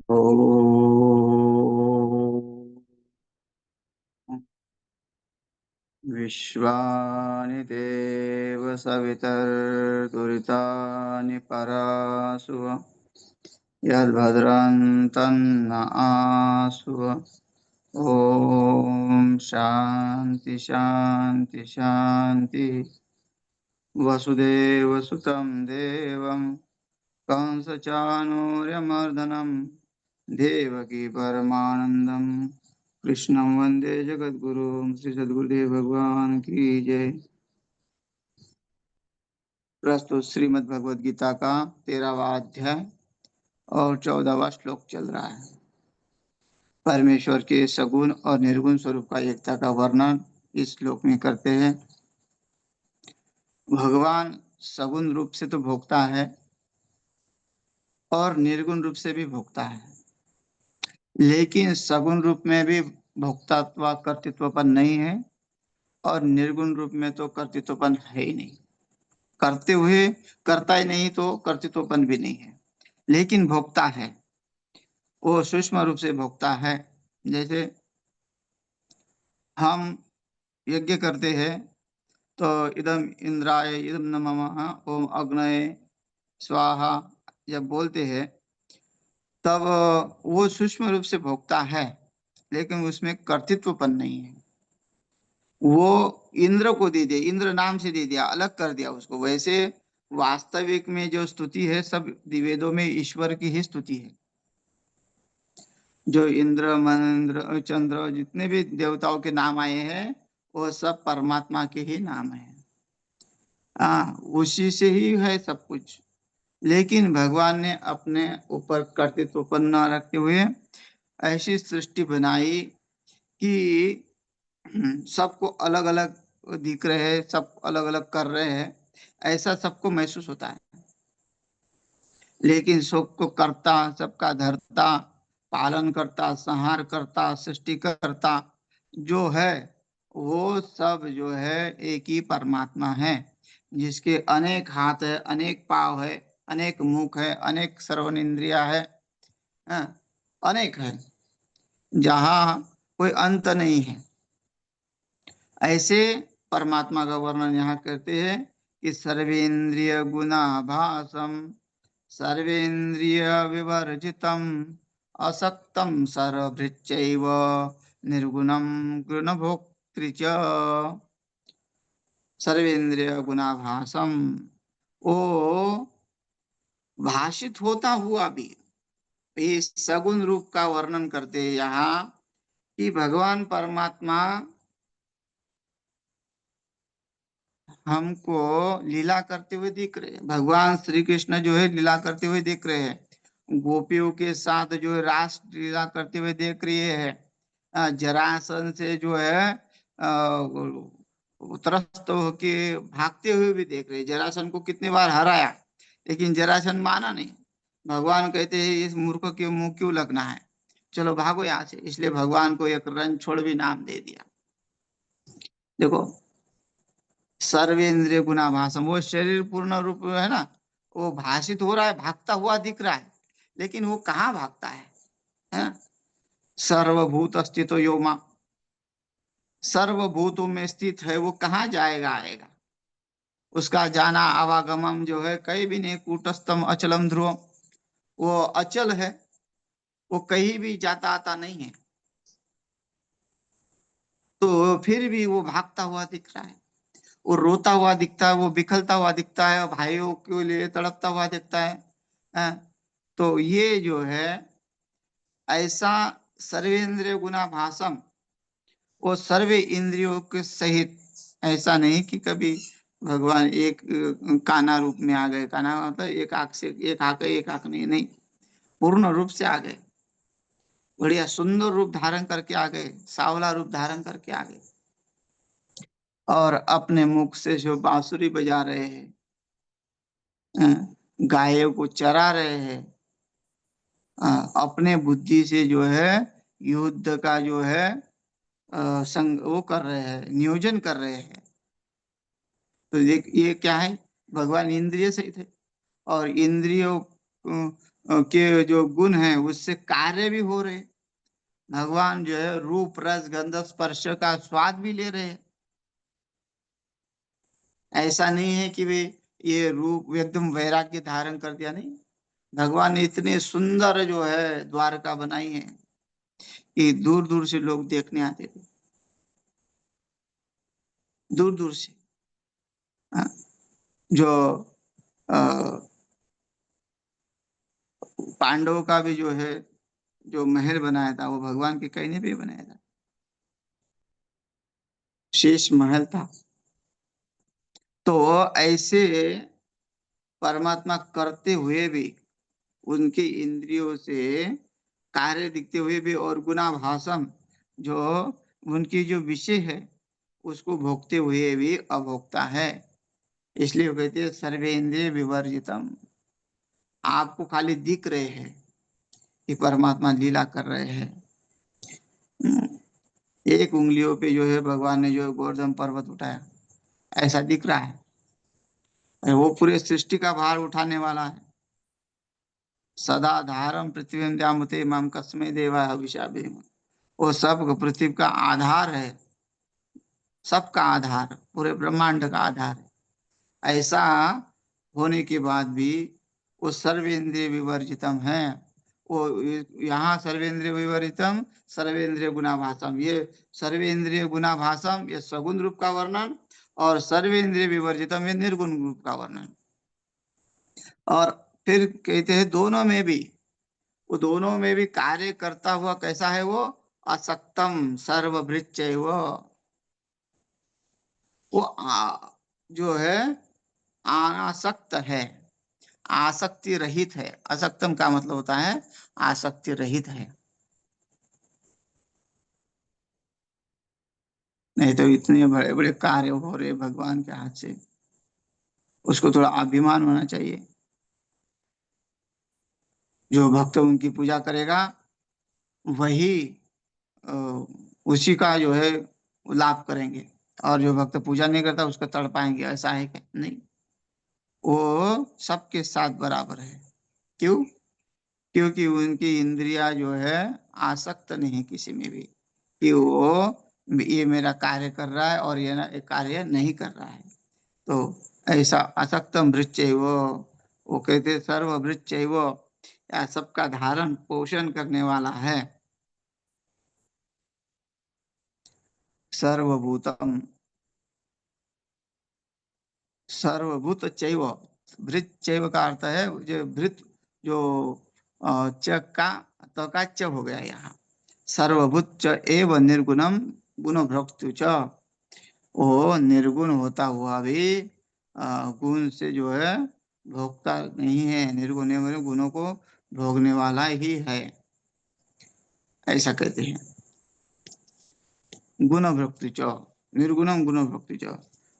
ॐ विश्वानि देव सवितर्दुरितानि परासुव यद्भद्रं तन्न आसुव। ॐ शान्ति शान्ति शान्ति। वसुदेवसुतं देवं कंसचाणूर्यमर्दनं देवकी परमानंदम कृष्णं वंदे जगद्गुरुं। श्री सद्गुरुदेव भगवान की जय। प्रस्तुत श्रीमद् भगवद गीता का 13वां अध्याय और 14वां श्लोक चल रहा है। परमेश्वर के सगुण और निर्गुण स्वरूप का एकता का वर्णन इस श्लोक में करते हैं। भगवान सगुण रूप से तो भोगता है और निर्गुण रूप से भी भोगता है, लेकिन सगुण रूप में भी भोक्तात्व कर्तृत्वपन नहीं है और निर्गुण रूप में तो कर्तृत्वपन है ही नहीं। करते हुए करता ही नहीं तो कर्तृत्वपन भी नहीं है, लेकिन भोक्ता है। वो सूक्ष्म रूप से भोक्ता है। जैसे हम यज्ञ करते हैं तो इदम इंद्राय इदम नमः ओम अग्नये स्वाहा जब बोलते हैं तब वो सूक्ष्म रूप से भोक्ता है, लेकिन उसमें कर्तृत्वपन नहीं है। वो इंद्र को दे दिया, इंद्र नाम से दे दिया, अलग कर दिया उसको। वैसे वास्तविक में जो स्तुति है सब वेदों में ईश्वर की ही स्तुति है। जो इंद्र मंद्र चंद्र जितने भी देवताओं के नाम आए हैं वो सब परमात्मा के ही नाम है। उसी से ही है सब कुछ। लेकिन भगवान ने अपने ऊपर कर्तृत्वपन न रखते हुए ऐसी सृष्टि बनाई कि सबको अलग अलग दिख रहे हैं, सब अलग अलग कर रहे हैं, ऐसा सबको महसूस होता है। लेकिन सबको करता, सबका धरता, पालन करता, संहार करता, सृष्टि करता जो है वो सब जो है एक ही परमात्मा है, जिसके अनेक हाथ है, अनेक पाँव है, अनेक मुख है, अनेक श्रवण इंद्रिया है, अनेक है, जहाँ कोई अंत नहीं है। ऐसे परमात्मा का वर्णन यहाँ करते हैं कि सर्वेन्द्रिय गुणाभासम सर्वेन्द्रिय विवर्जितम असक्तम सर्वभृच्चैव निर्गुणम गुणभोक्तृ च। सर्वेन्द्रिय गुणाभासम, वो भाषित होता हुआ भी इस सगुण रूप का वर्णन करते हैं यहाँ कि भगवान परमात्मा हमको लीला करते हुए दिख रहे हैं। भगवान श्री कृष्ण जो है लीला करते हुए दिख रहे हैं, गोपियों के साथ जो है रास लीला करते हुए देख रही है। जरासन से जो है त्रस्त होके भागते हुए भी देख रहे हैं। जरासन को कितने बार हराया, लेकिन जरासन माना नहीं। भगवान कहते हैं इस मूर्ख के मुंह क्यों लगना है, चलो भागो यहाँ से। इसलिए भगवान को एक रणछोड़ भी नाम दे दिया। देखो, सर्वेंद्रिय गुणाभासम, वो शरीर पूर्ण रूप है ना, वो भाषित हो रहा है, भागता हुआ दिख रहा है, लेकिन वो कहाँ भागता है? सर्वभूत अस्तित्व योमा, सर्वभूतों में स्थित है, वो कहाँ जाएगा आएगा? उसका जाना आवागमन जो है कहीं भी नहीं। कूटस्थम अचलम ध्रुवम, वो अचल है, वो कहीं भी जाता आता नहीं है, तो फिर भी वो भागता हुआ दिख रहा है। वो रोता हुआ दिखता है, वो बिखरता हुआ दिखता है, भाइयों के लिए तड़पता हुआ दिखता है। तो ये जो है ऐसा सर्वेंद्रिय गुना भाषम, वो सर्वे इंद्रियों के सहित। ऐसा नहीं कि कभी भगवान एक काना रूप में आ गए। काना मतलब एक आंख से एक आंख, एक आंख नहीं, नहीं, पूर्ण रूप से आ गए। बढ़िया सुंदर रूप धारण करके आ गए, सावला रूप धारण करके आ गए, और अपने मुख से जो बांसुरी बजा रहे हैं, गायों को चरा रहे हैं, अपने बुद्धि से जो है युद्ध का जो है संग वो कर रहे हैं, नियोजन कर रहे हैं। तो ये क्या है? भगवान इंद्रिय से थे, और इंद्रियों के जो गुण हैं उससे कार्य भी हो रहे। भगवान जो है रूप रस गंध स्पर्श का स्वाद भी ले रहे हैं। ऐसा नहीं है कि वे ये रूप एकदम वैराग्य धारण कर दिया, नहीं। भगवान ने इतने सुंदर जो है द्वारका बनाई है कि दूर दूर से लोग देखने आते थे, दूर दूर से। हाँ, जो अ, पांडवों का भी जो है जो महल बनाया था वो भगवान के कहने पे ही बनाया था। शेष महल था। तो ऐसे परमात्मा करते हुए भी, उनके इंद्रियों से कार्य दिखते हुए भी, और गुणाभासम जो उनकी जो विषय है उसको भोगते हुए भी अभोक्ता है। इसलिए वो कहते हैं सर्वेंद्रिय विवर्जितम। आपको खाली दिख रहे हैं कि परमात्मा लीला कर रहे हैं। हम्म, एक उंगलियों पे जो है भगवान ने जो गोवर्धन पर्वत उठाया, ऐसा दिख रहा है। और वो पूरे सृष्टि का भार उठाने वाला है। सदा धारम पृथ्वी द्यामुते माम कस्मै देवा हविषा भेम। वो सब पृथ्वी का आधार है, सबका आधार, पूरे ब्रह्मांड का आधार है। ऐसा होने के बाद भी वो सर्वेंद्रिय विवर्जितम है। वो यहाँ सर्वेंद्रिय विवर्जितम, सर्वेंद्रिय गुणाभासम, ये सर्वेंद्रिय गुणाभासम ये सगुण रूप का वर्णन, और सर्वेंद्रिय विवर्जितम ये निर्गुण रूप का वर्णन। और फिर कहते हैं दोनों में भी, वो दोनों में भी कार्य करता हुआ कैसा है वो, असक्तम सर्वभृत वो जो है अनासक्त है, आसक्ति रहित है। असक्तम का मतलब होता है आसक्ति रहित है। नहीं तो इतने बड़े बड़े कार्य हो रहे भगवान के हाथ से, उसको थोड़ा अभिमान होना चाहिए। जो भक्त उनकी पूजा करेगा वही अ, उसी का जो है लाभ करेंगे, और जो भक्त पूजा नहीं करता उसको तड़ पाएंगे, ऐसा है क्या? नहीं। वो सबके साथ बराबर है। क्यों? क्योंकि उनकी इंद्रिया जो है आसक्त नहीं है किसी में भी, कि वो ये मेरा कार्य कर रहा है और ये ना ये कार्य नहीं कर रहा है। तो ऐसा असक्तम भृत्य वो कहते सर्व भृत्य वो, या सबका धारण पोषण करने वाला है। सर्वभूतम, सर्वभूत चैव, भृत चैव का अर्थ है जो भृत, जो च का तो का च हो गया यहाँ। सर्वभूत च एव निर्गुणम गुण भोक्तु च। वो निर्गुण होता हुआ भी गुण से जो है भोगता नहीं है, निर्गुण है, गुणों को भोगने वाला ही है, ऐसा कहते हैं। गुण भक्ति च, निर्गुणम गुण भक्ति च,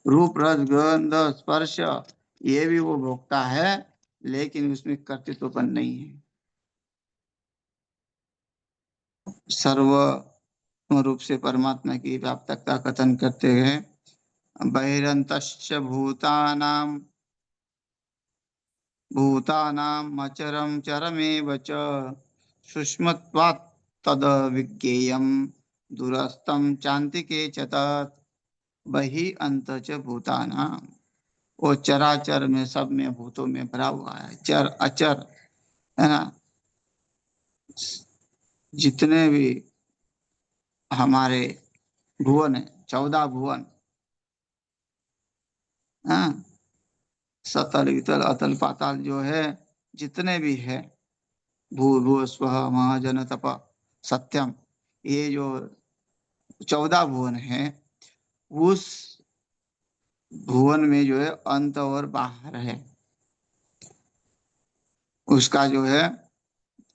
रूप रस गंध स्पर्श ये भी वो भोगता है, लेकिन उसमें कर्तृत्वपन नहीं है। सर्व रूप से परमात्मा की व्यापकता कथन करते हैं। बहिरंतश्च भूतानां, भूतानाम् अचरं चरमेव च सूक्ष्मत्वात् तद विज्ञेयं दूरस्थं चान्तिके च तत् बहि अंत च भूतानां। वो चराचर में, सब में, भूतों में भरा हुआ है, चर अचर, है ना। जितने भी हमारे भुवन है, 14 भुवन, हाँ, सतल वितल अतल पाताल जो है, जितने भी है, भू भू स्व महाजन तप सत्यम, ये जो 14 भुवन है, उस भुवन में जो है अंत और बाहर है, उसका जो है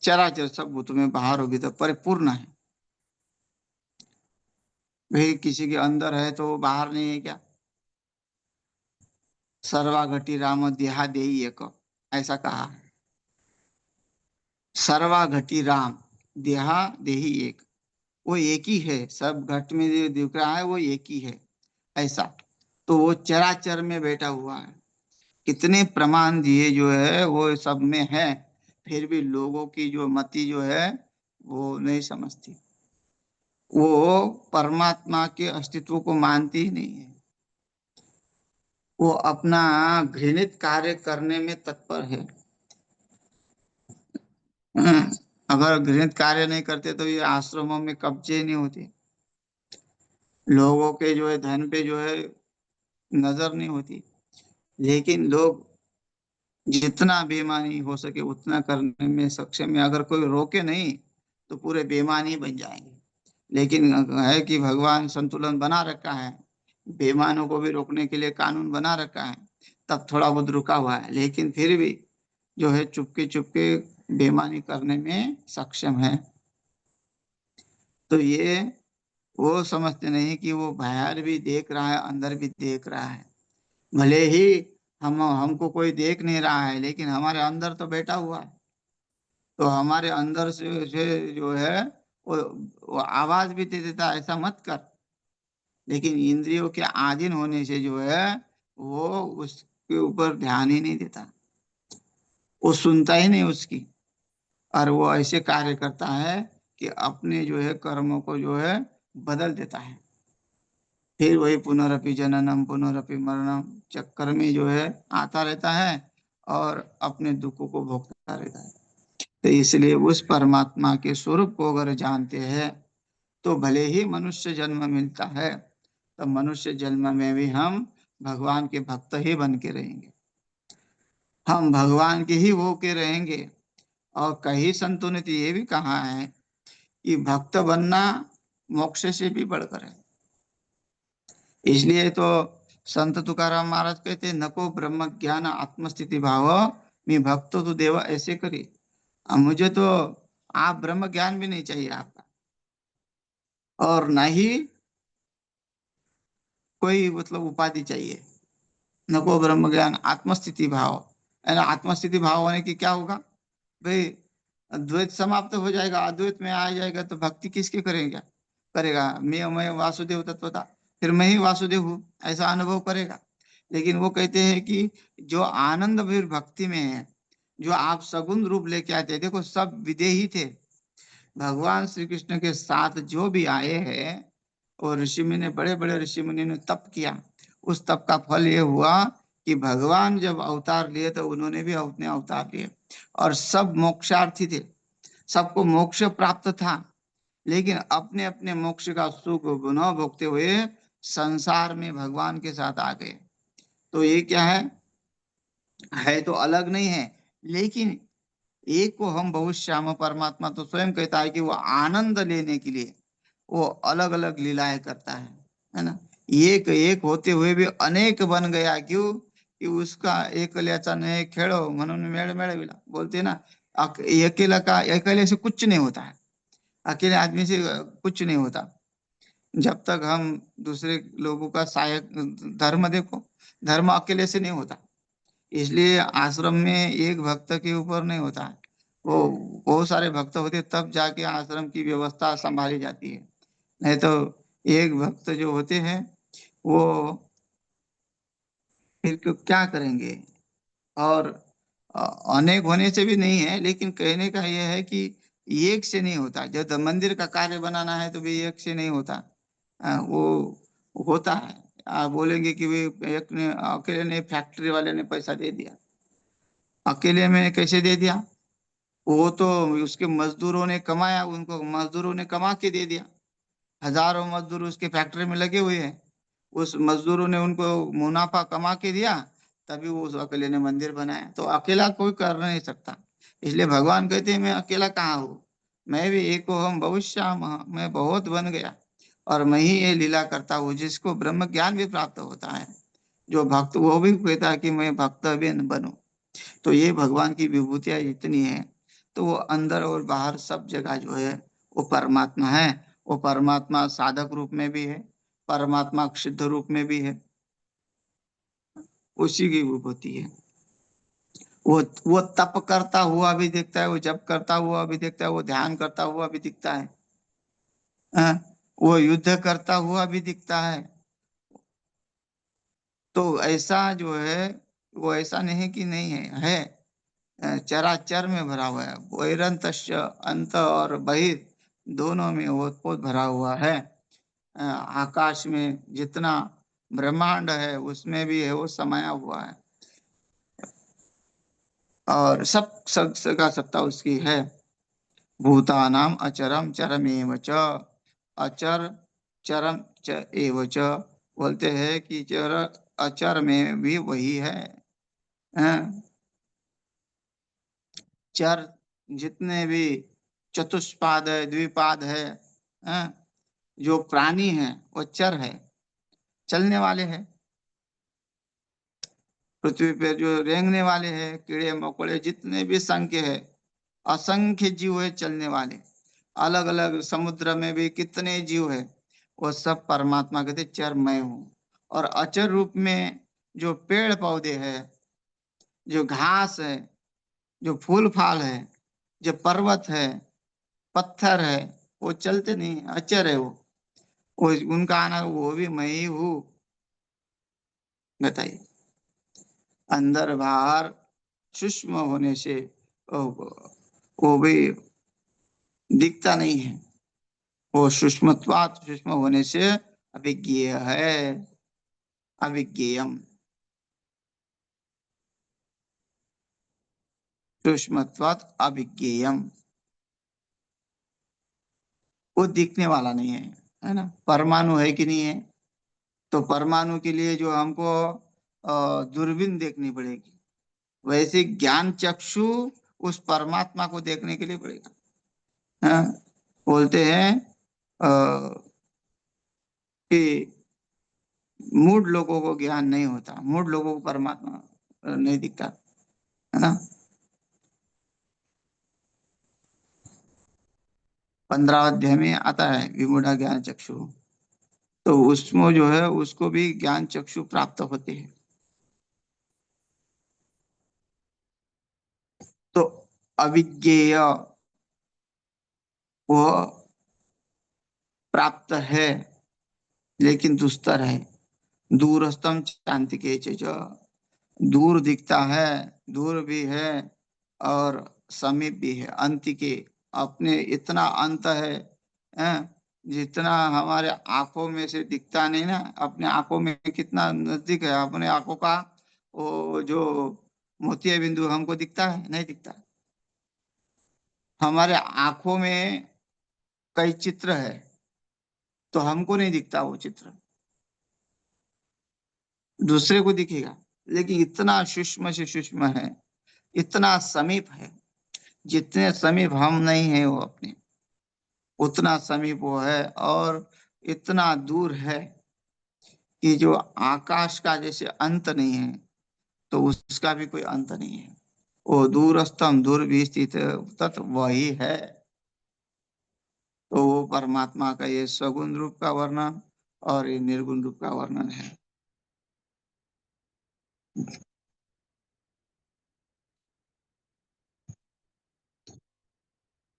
चराचर सब भूतों में बाहर और भीतर परिपूर्ण है। भाई किसी के अंदर है तो वो बाहर नहीं है क्या? सर्वाघटी राम देहा देही एक, ऐसा कहा है। सर्वाघटी राम देहा देही एक, वो एक ही है, सब घट में जो दिख रहा है वो एक ही है, ऐसा। तो वो चराचर में बैठा हुआ है। कितने प्रमाण दिए जो है वो सब में है, फिर भी लोगों की जो मति जो है वो नहीं समझती, वो परमात्मा के अस्तित्व को मानती ही नहीं है, वो अपना घृणित कार्य करने में तत्पर है। अगर घृणित कार्य नहीं करते तो ये आश्रमों में कब्जे नहीं होते, लोगों के जो है धन पे जो है नजर नहीं होती। लेकिन लोग जितना बेईमानी हो सके उतना करने में सक्षम है, अगर कोई रोके नहीं तो पूरे बेईमान बन जाएंगे। लेकिन है कि भगवान संतुलन बना रखा है, बेईमानों को भी रोकने के लिए कानून बना रखा है, तब थोड़ा बहुत रुका हुआ है, लेकिन फिर भी जो है चुपके चुपके बेईमानी करने में सक्षम है। तो ये वो समझते नहीं कि वो बाहर भी देख रहा है, अंदर भी देख रहा है। भले ही हमको कोई देख नहीं रहा है, लेकिन हमारे अंदर तो बैठा हुआ है। तो हमारे अंदर से जो है वो आवाज भी दे देता है ऐसा मत कर, लेकिन इंद्रियों के अधीन होने से जो है वो उसके ऊपर ध्यान ही नहीं देता, वो सुनता ही नहीं उसकी, और वो ऐसे कार्य करता है कि अपने जो है कर्मों को जो है बदल देता है। फिर वही पुनरपि जननम पुनरपि मरणम चक्कर में जो है आता रहता है और अपने दुखों को भोगता रहता है। तो इसलिए उस परमात्मा के स्वरूप को अगर जानते हैं तो भले ही मनुष्य जन्म मिलता है, तो मनुष्य जन्म में भी हम भगवान के भक्त ही बन के रहेंगे, हम भगवान के ही हो के रहेंगे। और कई संतों ने तो ये भी कहा है कि भक्त बनना मोक्ष से भी बढ़कर है। इसलिए तो संत तुकाराम महाराज कहते नको ब्रह्म ज्ञान आत्मस्थिति भाव, मैं भक्त तो देवा ऐसे करी। अब मुझे तो आप ब्रह्म ज्ञान भी नहीं चाहिए आपका, और न ही कोई मतलब उपाधि चाहिए। नको ब्रह्म ज्ञान आत्मस्थिति भाव, है ना। आत्मस्थिति भाव होने की क्या होगा भाई, द्वैत समाप्त हो जाएगा, अद्वैत में आ जाएगा, तो भक्ति किसके करेगा करेगा मैं वासुदेव तत्व था, फिर मैं ही वासुदेव हूँ, ऐसा अनुभव करेगा। लेकिन वो कहते हैं कि जो आनंद फिर भक्ति में है, जो आप सगुण रूप लेके आते हैं, देखो सब विदेही थे, भगवान श्री कृष्ण के साथ जो भी आए हैं, और ऋषि मुनि, बड़े बड़े ऋषि मुनि ने तप किया, उस तप का फल ये हुआ कि भगवान जब अवतार लिए तो उन्होंने भी अपने अवतार लिए, और सब मोक्षार्थी थे, सबको मोक्ष प्राप्त था, लेकिन अपने अपने मोक्ष का सुख गुण भोगते हुए संसार में भगवान के साथ आ गए। तो ये क्या है तो अलग नहीं है, लेकिन एक को हम बहुत श्याम, परमात्मा तो स्वयं कहता है कि वो आनंद लेने के लिए वो अलग अलग लीलाएं करता है ना। एक एक होते हुए भी अनेक बन गया, क्यों कि उसका एकल्याचा नहीं खेळो म्हणून मेळ मेळविला, बोलते ना। अकेला का अकेले से कुछ नहीं होता है, अकेले आदमी से कुछ नहीं होता। जब तक हम दूसरे लोगों का सहायक, धर्म देखो, धर्म अकेले से नहीं होता। इसलिए आश्रम में एक भक्त के ऊपर नहीं होता है, वो बहुत सारे भक्त होते तब जाके आश्रम की व्यवस्था संभाली जाती है। नहीं तो एक भक्त जो होते हैं वो फिर क्या करेंगे। और अनेक होने से भी नहीं है, लेकिन कहने का यह है कि एक से नहीं होता, जब मंदिर का कार्य बनाना है तो भी एक से नहीं होता। वो होता है, आप बोलेंगे कि वे एक ने अकेले ने, फैक्ट्री वाले ने पैसा दे दिया, अकेले में कैसे दे दिया, वो तो उसके मजदूरों ने कमाया, उनको मजदूरों ने कमा के दे दिया, हजारों मजदूर उसके फैक्ट्री में लगे हुए हैं, उस मजदूरों ने उनको मुनाफा कमा के दिया, तभी वो उस अकेले ने मंदिर बनाया। तो अकेला कोई कर नहीं सकता। इसलिए भगवान कहते हैं मैं अकेला कहाँ हूँ, मैं भी एक हम बहुश्याम, मैं बहुत बन गया, और मैं ही ये लीला करता हूँ, जिसको ब्रह्म ज्ञान भी प्राप्त होता है, जो भक्त वो भी कहता है कि मैं भक्त भी बनूं। तो ये भगवान की विभूतियां इतनी है, तो वो अंदर और बाहर सब जगह जो है वो परमात्मा है। वो परमात्मा साधक रूप में भी है, परमात्मा सिद्ध रूप में भी है, उसी की विभूति है। वो तप करता हुआ भी दिखता है, वो जप करता हुआ भी दिखता है, वो ध्यान करता हुआ भी दिखता है, हाँ? वो युद्ध करता हुआ भी दिखता है। तो ऐसा जो है वो ऐसा नहीं कि नहीं है, है। चराचर में भरा हुआ है। बहिरंतश्च, अंत और बहिर दोनों में ओतप्रोत भरा हुआ है। आकाश में जितना ब्रह्मांड है उसमें भी है, वो समाया हुआ है। और सब का सत्ता उसकी है। भूतानाम अचरम चरमेव च, अचर चरम च एव च, बोलते हैं कि चर अचर में भी वही है। हैं? चर जितने भी चतुष्पाद है, द्विपाद है, हैं? जो प्राणी है वो चर है, चलने वाले हैं। पृथ्वी पे जो रेंगने वाले हैं, कीड़े मकोड़े जितने भी संख्य है, असंख्य जीव है चलने वाले। अलग अलग समुद्र में भी कितने जीव है, वो सब परमात्मा कहते चर मैं हूँ। और अचर रूप में जो पेड़ पौधे हैं, जो घास है, जो फूल फाल है, जो पर्वत है, पत्थर है, वो चलते नहीं, अचर है वो उनका आना वो भी मैं ही हूँ। बताइए, अंदर बाहर सूक्ष्म होने से वो भी दिखता नहीं है। वो सूक्ष्मत्वात्, सूक्ष्म होने से अविज्ञेय है। अविज्ञेयम, सूक्ष्मत्वात् अविज्ञेयम, वो दिखने वाला नहीं है ना। परमाणु है कि नहीं है? तो परमाणु के लिए जो हमको दूरबीन देखनी पड़ेगी, वैसे ज्ञान चक्षु उस परमात्मा को देखने के लिए पड़ेगा। हाँ? बोलते हैं कि मूढ़ लोगों को ज्ञान नहीं होता, मूढ़ लोगों को परमात्मा नहीं दिखता, है ना। 15 अध्याय में आता है विमूढ़ ज्ञान चक्षु। तो उसमें जो है उसको भी ज्ञान चक्षु प्राप्त होते हैं। तो अविज्ञेय वो प्राप्त है, लेकिन दुस्तर है। दूरस्थम शांति के च, दूर दिखता है, दूर भी है और समीप भी है, अंत के अपने इतना अंत है, हैं? जितना हमारे आंखों में से दिखता नहीं ना, अपने आंखों में कितना नजदीक है अपने आंखों का। वो जो मोतिया बिंदु हमको दिखता है, नहीं दिखता। हमारे आंखों में कई चित्र है, तो हमको नहीं दिखता वो चित्र, दूसरे को दिखेगा। लेकिन इतना सूक्ष्म से सूक्ष्म है, इतना समीप है, जितने समीप हम नहीं है वो अपने, उतना समीप वो है। और इतना दूर है कि जो आकाश का जैसे अंत नहीं है, तो उसका भी कोई अंत नहीं है। वो दूरस्थम, दूर भी स्थित तत् वही है। तो वो परमात्मा का ये सगुण रूप का वर्णन और ये निर्गुण रूप का वर्णन है।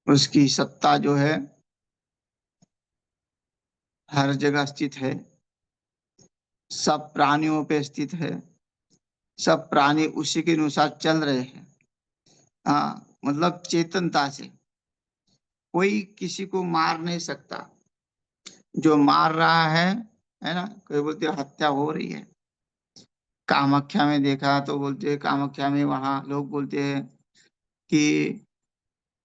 उसकी सत्ता जो है हर जगह स्थित है, सब प्राणियों पे स्थित है, सब प्राणी उसी के अनुसार चल रहे हैं। हाँ, मतलब चेतनता से कोई किसी को मार नहीं सकता। जो मार रहा है ना, कोई बोलते हैं हत्या हो रही है। कामाख्या में देखा तो बोलते हैं, कामाख्या में वहां लोग बोलते हैं कि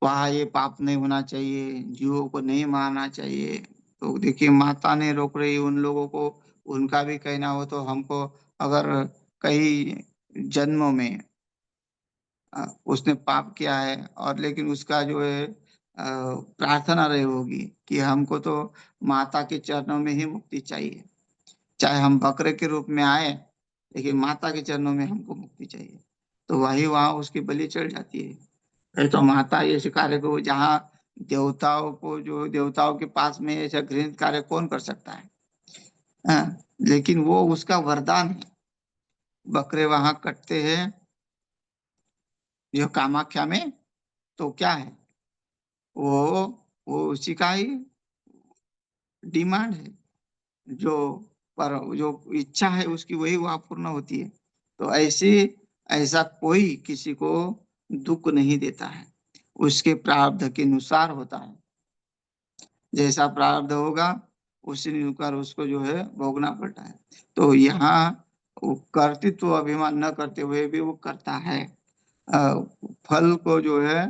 वहां ये पाप नहीं होना चाहिए, जीवों को नहीं मारना चाहिए। तो देखिए, माता ने रोक रही उन लोगों को। उनका भी कहना हो तो हमको, अगर कई जन्मों में उसने पाप किया है, और लेकिन उसका जो है प्रार्थना रही होगी कि हमको तो माता के चरणों में ही मुक्ति चाहिए, चाहे हम बकरे के रूप में आए, लेकिन माता के चरणों में हमको मुक्ति चाहिए। तो वही वहां उसकी बलि चढ़ जाती है। फिर तो माता ये कार्य को, जहाँ देवताओं को, जो देवताओं के पास में ऐसा घृणित कार्य कौन कर सकता है। हाँ, लेकिन वो उसका वरदान है। बकरे वहां कटते हैं जो कामाख्या में, तो क्या है वो वो उसी का ही डिमांड है। जो पर जो इच्छा है उसकी, वही वहां पूर्ण होती है। तो ऐसे ऐसा कोई किसी को दुख नहीं देता है, उसके प्रारब्ध के अनुसार होता है। जैसा प्रारब्ध होगा उसी अनुसार उसको जो है भोगना पड़ता है। तो यहाँ वो कर्तृत्व अभिमान न करते हुए भी वो करता है। अ, फल को जो है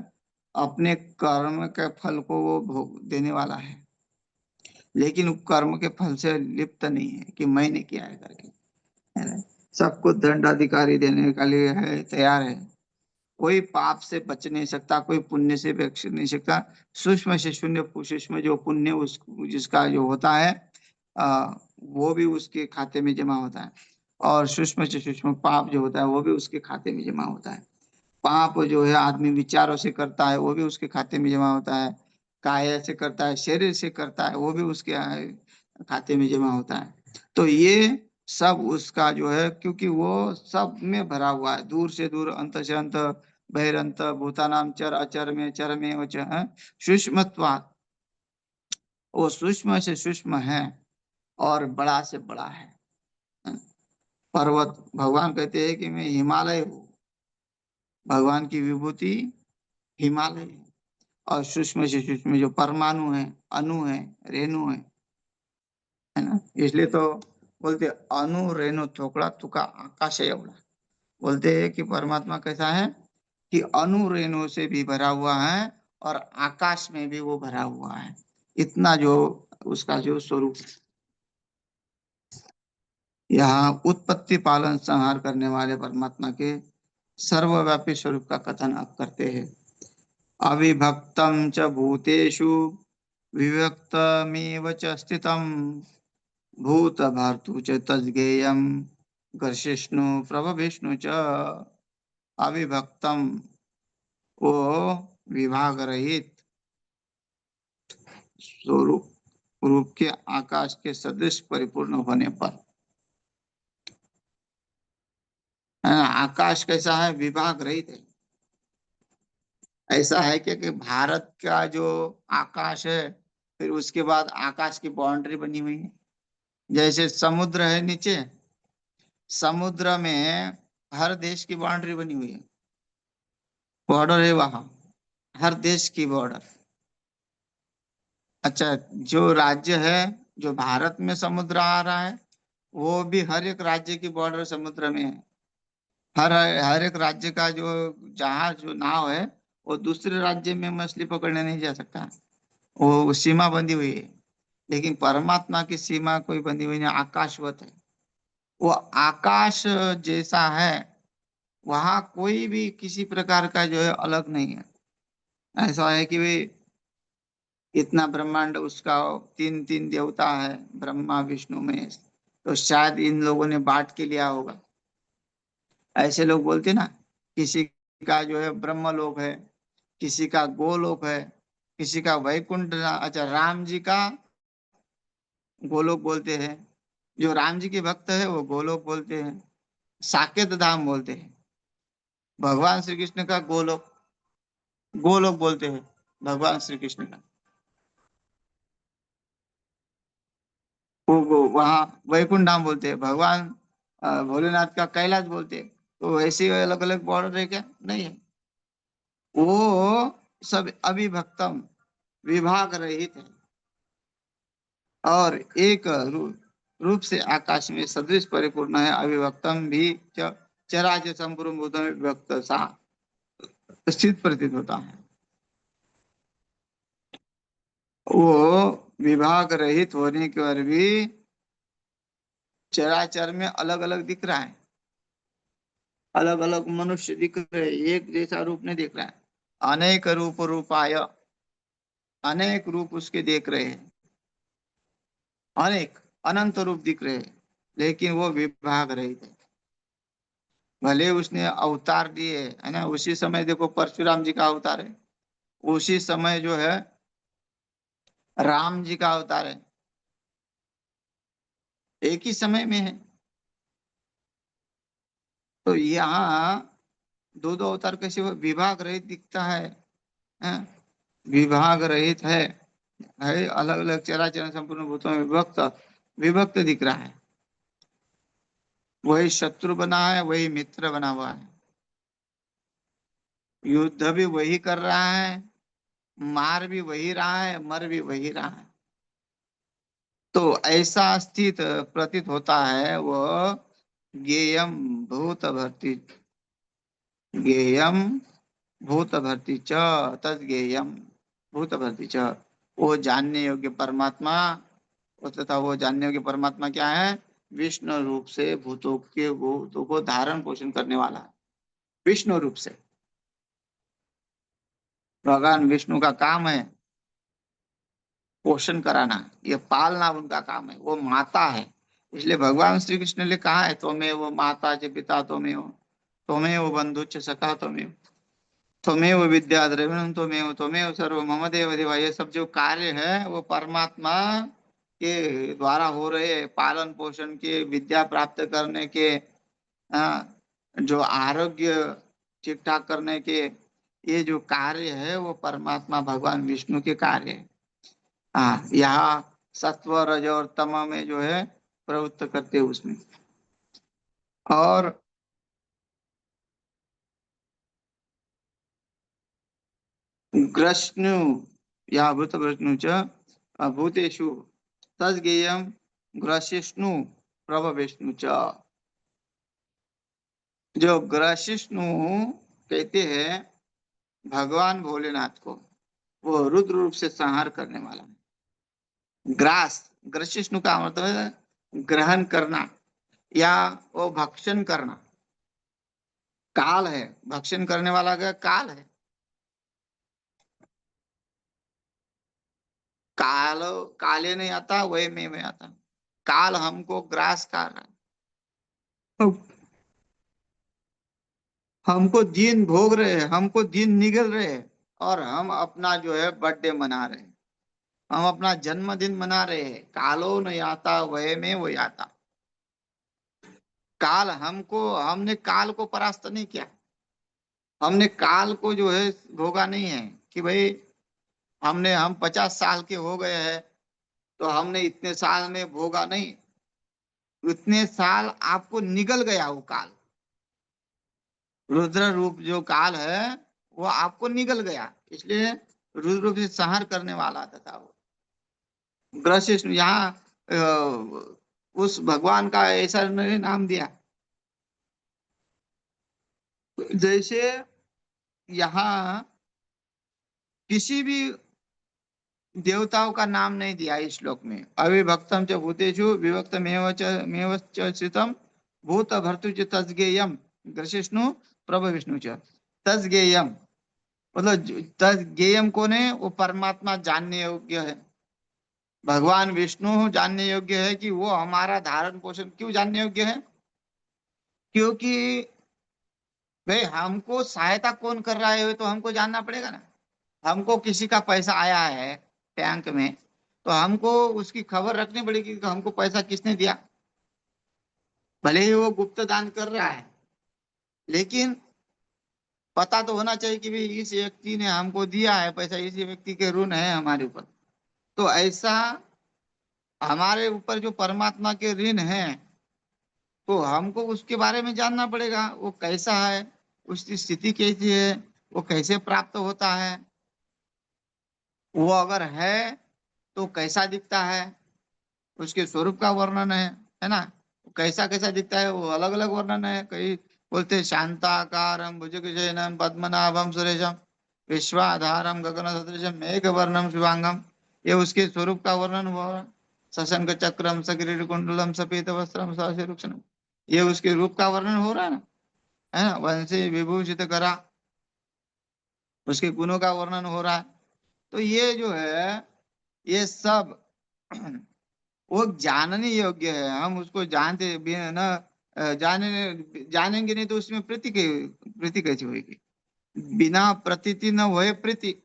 अपने कर्म के फल को वो भोग देने वाला है, लेकिन वो कर्म के फल से लिप्त नहीं है कि मैंने किया है करके, है ना। सबको दंडाधिकारी देने के लिए है, तैयार है। कोई पाप से बच नहीं सकता, कोई पुण्य से बच नहीं सकता। सूक्ष्म से शून्य सूक्ष्म जो पुण्य उस जिसका जो होता है वो भी उसके खाते में जमा होता है, और सूक्ष्म से सूक्ष्म पाप जो होता है वो भी उसके खाते में जमा होता है। पाप जो है आदमी विचारों से करता है वो भी उसके खाते में जमा होता है, काया से करता है, शरीर से करता है वो भी उसके खाते में जमा होता है। तो ये सब उसका जो है, क्योंकि वो सब में भरा हुआ है, दूर से दूर, अंत से अंत, बहिरंत, भूतानाम चर अचर में चर में वच है, सूक्ष्मत्वात्, वो सूक्ष्म से सूक्ष्म है और बड़ा से बड़ा है। पर्वत, भगवान कहते हैं कि मैं हिमालय हूँ, भगवान की विभूति हिमालय है। और सूक्ष्म से सूक्ष्म जो परमाणु है, अणु है, रेणु है ना। इसलिए तो बोलते अणु रेणु थोकड़ा तुका आकाश है एवढा। बोलते हैं कि परमात्मा कैसा है कि अणु रेणु से भी भरा हुआ है और आकाश में भी वो भरा हुआ है, इतना जो उसका जो स्वरूप है। यहाँ उत्पत्ति पालन संहार करने वाले परमात्मा के सर्वव्यापी स्वरूप का कथन आप करते हैं। अविभक्तं च भूतेषु विभक्तमेव च स्थितं, भूतभर्तृ च तद्ज्ञेयं ग्रसिष्णु प्रभविष्णु च। अविभक्तम, वो विभाग रहित स्वरूप रूप के आकाश के सदृश परिपूर्ण होने पर, आकाश कैसा है, विभाग रहित है। ऐसा है कि भारत का जो आकाश है, फिर उसके बाद आकाश की बाउंड्री बनी हुई है। जैसे समुद्र है नीचे, समुद्र में हर देश की बाउंड्री बनी हुई है, बॉर्डर है वहां, हर देश की बॉर्डर। अच्छा, जो राज्य है, जो भारत में समुद्र आ रहा है, वो भी हर एक राज्य की बॉर्डर समुद्र में है। हर हर एक राज्य का जो जहाज, जो नाव है, वो दूसरे राज्य में मछली पकड़ने नहीं जा सकता, वो सीमा बंधी हुई है। लेकिन परमात्मा की सीमा कोई बंधी हुई नहीं, आकाशवत है। वो आकाश जैसा है, वहां कोई भी किसी प्रकार का जो है अलग नहीं है। ऐसा है कि भाई इतना ब्रह्मांड, उसका तीन तीन देवता है, ब्रह्मा विष्णु महेश, तो शायद इन लोगों ने बांट के लिया होगा। ऐसे लोग बोलते ना, किसी का जो है ब्रह्मलोक है, किसी का गोलोक है, किसी का वैकुंठ, अच्छा राम जी का गोलोक बोलते हैं, जो राम जी के भक्त है वो गोलोक बोलते हैं, साकेत धाम बोलते हैं। भगवान श्री कृष्ण का गोलोक, गोलोक बोलते हैं भगवान श्री कृष्ण का, वो वहाँ वैकुंठ धाम बोलते हैं। भगवान भोलेनाथ का कैलाश बोलते हैं। तो ऐसे अलग अलग बॉर्डर है क्या? नहीं है। वो सब अविभक्तम, विभाग रहित है, और एक रूप से आकाश में सदृश परिपूर्ण है। अविभक्तम भी चराचर संपूर्ण भूतों में विभक्त सा स्थित प्रतीत होता है। वो विभाग रहित होने के पर भी चराचर में अलग अलग दिख रहा है, अलग अलग मनुष्य दिख रहे हैं, एक जैसा रूप नहीं दिख रहा है। अनेक रूप रूपाय, अनेक रूप उसके देख रहे हैं, अनेक अनंत रूप दिख रहे हैं, लेकिन वो विभाग रहित है। भले उसने अवतार दिए है ना, उसी समय देखो परशुराम जी का अवतार है, उसी समय जो है राम जी का अवतार है, एक ही समय में है। तो यहाँ दो दो अवतार कैसे वो विभाग रहित दिखता है? विभाग रहित है अलग अलग चराचर संपूर्ण भूतों में विभक्त, विभक्त दिख रहा है। वही शत्रु बना है, वही मित्र बना हुआ है। युद्ध भी वही कर रहा है, मार भी वही रहा है, मर भी वही रहा है। तो ऐसा स्थित प्रतीत होता है वह ज्ञेयम भूत भर्ती, ज्ञेयम भूत भर्ती च तद ज्ञेयम भूत भर्ती च, वो जानने योग्य परमात्मा, तथा वो जानने योग्य परमात्मा क्या है? विष्णु रूप से भूतों को धारण पोषण करने वाला है। विष्णु रूप से भगवान विष्णु का काम है पोषण कराना, ये पालना उनका काम है, वो माता है। इसलिए भगवान श्री कृष्ण ने कहा है, त्वमेव माता च पिता त्वमेव, त्वमेव बंधु च सखा त्वमेव, त्वमेव विद्या द्रविणम त्वमेव, त्वमेव सर्व मम देव देवा। ये सब जो कार्य है वो परमात्मा के द्वारा हो रहे, पालन पोषण के, विद्या प्राप्त करने के, जो आरोग्य ठीक ठाक करने के, ये जो कार्य है वो परमात्मा भगवान विष्णु के कार्य है। हाँ, यहाँ सत्व रज और तम में जो है प्रवृत्त करते हैं उसमें। और ग्रष्णु या भूत विष्णु च भूतेषु तद्गेयम ग्रसिष्णु प्रभ विष्णु च। जो ग्रसिष्णु कहते हैं भगवान भोलेनाथ को, वो रुद्र रूप से संहार करने वाला है। ग्रास, ग्रसिष्णु का मतलब है ग्रहण करना या वो भक्षण करना। काल है, भक्षण करने वाला का काल है। काल, काले नहीं आता वही में आता। काल हमको ग्रास कर रहा है, हमको दिन भोग रहे हैं, हमको दिन निगल रहे हैं, और हम अपना जो है बर्थडे मना रहे हैं, हम अपना जन्मदिन मना रहे हैं। कालो नहीं आता वह में वही आता। काल हमको, हमने काल को परास्त नहीं किया, हमने काल को जो है भोगा नहीं है कि भाई हम 50 साल के हो गए हैं तो हमने इतने साल में भोगा नहीं। उतने साल आपको निगल गया वो काल। रुद्र रूप जो काल है वो आपको निगल गया, इसलिए रुद्र रूप से संहार करने वाला था वो। ग्रसिष्णु यहाँ उस भगवान का ऐसा उन्होंने नाम दिया। जैसे यहाँ किसी भी देवताओं का नाम नहीं दिया इस श्लोक में। अविभक्तम च भूतेषु विभक्तमेव च स्थितम भूत भर्तु च तज्ज्ञेयम ग्रसिष्णु प्रभ विष्णु च। तज्ज्ञेयम मतलब तज्ज्ञेयम कौन है? वो परमात्मा जानने योग्य है। भगवान विष्णु जानने योग्य है कि वो हमारा धारण पोषण क्यों जानने योग्य है? क्योंकि भाई हमको सहायता कौन कर रहा है तो हमको जानना पड़ेगा ना। हमको किसी का पैसा आया है बैंक में, तो हमको उसकी खबर रखनी पड़ेगी कि हमको पैसा किसने दिया। भले ही वो गुप्त दान कर रहा है, लेकिन पता तो होना चाहिए कि भाई इस व्यक्ति ने हमको दिया है पैसा, इस व्यक्ति के ऋण है हमारे ऊपर। तो ऐसा हमारे ऊपर जो परमात्मा के ऋण है, तो हमको उसके बारे में जानना पड़ेगा, वो कैसा है, उसकी स्थिति कैसी है, वो कैसे प्राप्त होता है, वो अगर है तो कैसा दिखता है, उसके स्वरूप का वर्णन है ना। कैसा कैसा दिखता है वो अलग अलग वर्णन है। कई बोलते हैं शांताकारं भुजगशयनं पद्मनाभं सुरेशम विश्वाधारं गगन सदृशम मेघ वर्णम शिवांगम। ये उसके स्वरूप का वर्णन हुआ। सशंक चक्रम सकिरीट कुंडलम सफेद वस्त्रम सशीरुक्षणम, ये उसके रूप का वर्णन हो रहा है ना। वंशी विभूषित करा, उसके गुणों का वर्णन हो रहा है। तो ये जो है ये सब वो जानने योग्य है। हम उसको जानते न जानेंगे नहीं तो उसमें प्रीति कैसी होगी? बिना प्रतीति न होए प्रीति।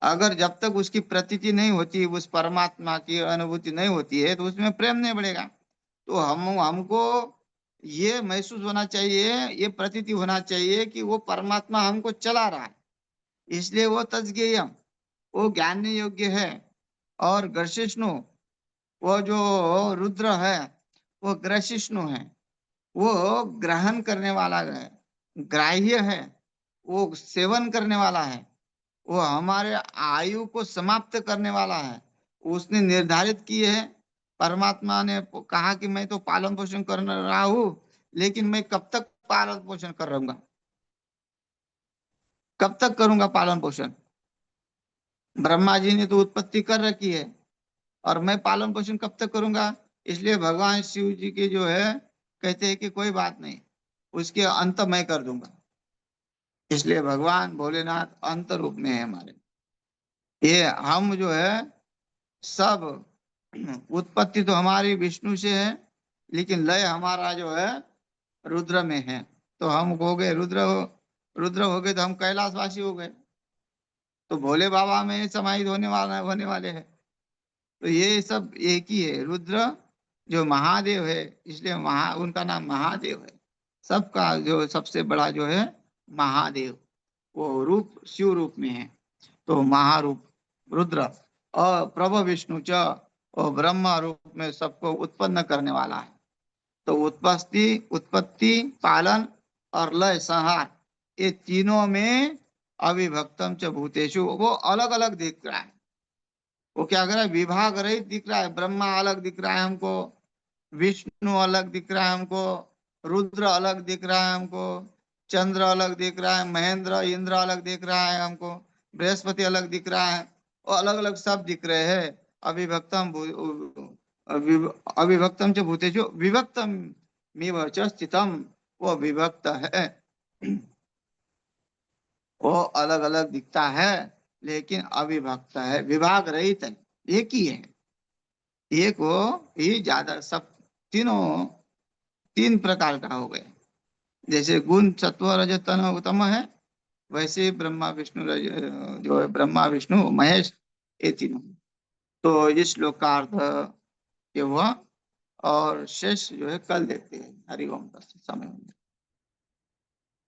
अगर जब तक उसकी प्रतीति नहीं होती, उस परमात्मा की अनुभूति नहीं होती है, तो उसमें प्रेम नहीं बढ़ेगा। तो हमको ये महसूस होना चाहिए, ये प्रतीति होना चाहिए कि वो परमात्मा हमको चला रहा है, इसलिए वो तज्ज्ञेयम, वो ज्ञान योग्य है। और ग्रसिष्णु, वो जो रुद्र है वो ग्रसिष्णु है, वो ग्रहण करने वाला है, ग्राह्य है। वो सेवन करने वाला है, वो हमारे आयु को समाप्त करने वाला है। उसने निर्धारित किए है, परमात्मा ने कहा कि मैं तो पालन पोषण कर रहा हूं, लेकिन मैं कब तक पालन पोषण कर रहूंगा, कब तक करूंगा पालन पोषण। ब्रह्मा जी ने तो उत्पत्ति कर रखी है, और मैं पालन पोषण कब तक करूंगा। इसलिए भगवान शिव जी के जो है कहते हैं कि कोई बात नहीं, उसके अंत मैं कर दूंगा। इसलिए भगवान भोलेनाथ अंत रूप में है हमारे। ये हम जो है सब, उत्पत्ति तो हमारी विष्णु से है, लेकिन लय हमारा जो है रुद्र में है। तो हम हो गए रुद्र, रुद्र हो गए तो हम कैलाशवासी हो गए, तो भोले बाबा में समाहित होने वाले हैं। तो ये सब एक ही है, रुद्र जो महादेव है, इसलिए उनका नाम महादेव है। सबका जो सबसे बड़ा जो है महादेव, वो रूप शिव रूप में है। तो महारूप रुद्र, और प्रभु विष्णु च, और ब्रह्मा रूप में सबको उत्पन्न करने वाला है। तो उत्पत्ति उत्पत्ति पालन और लय संहार, ये तीनों में अविभक्तम च भूतेषु, वो अलग अलग दिख रहा है। वो क्या कर रहा है, विभाग रहित दिख रहा है। ब्रह्मा अलग दिख रहा है हमको, विष्णु अलग दिख रहा है हमको, रुद्र अलग दिख रहा है हमको, चंद्र अलग दिख रहा है, महेंद्र इंद्र अलग दिख रहा है हमको, बृहस्पति अलग दिख रहा है, और अलग अलग सब दिख रहे हैं। अविभक्तम च भूतेषु विभक्तम मेव च स्थितम, वो विभक्त है, वो अलग अलग दिखता है, लेकिन अविभक्त है, विभाग रहित है, एक ही है। एक वो ही ज्यादा, सब तीनों तीन प्रकार का हो गया। जैसे गुण सत्व रज तन तम है, वैसे ब्रह्मा विष्णु जो है ब्रह्मा विष्णु महेश, ये तीनों। तो इस श्लोक का अर्थ ये हुआ, और शेष जो है कल देखते हैं। हरि ओम, समय।